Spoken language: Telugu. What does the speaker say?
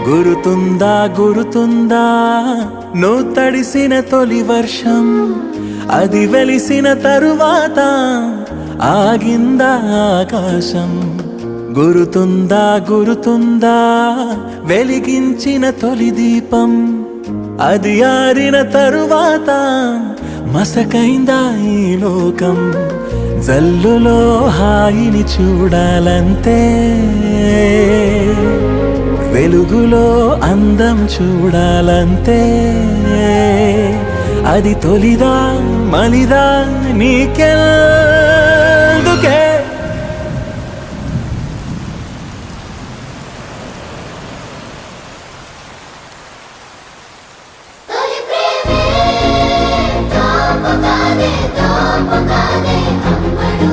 గురుతుందా గురుతుందా నువ్వు తడిసిన తొలి వర్షం, అది వెలిసిన తరువాత ఆగిందా ఆకాశం. గురుతుందా గురుతుందా వెలిగించిన తొలి దీపం, అది ఆరిన తరువాత మసకైందా ఈ లోకం. జల్లులో హాయిని చూడాలంతే, వెలుగులో అందం చూడాలంతే. అది తొలిదా మలిదా నీకెందుకే? తొలి ప్రేమే తోపుగానే తోపుగానే అమ్మడు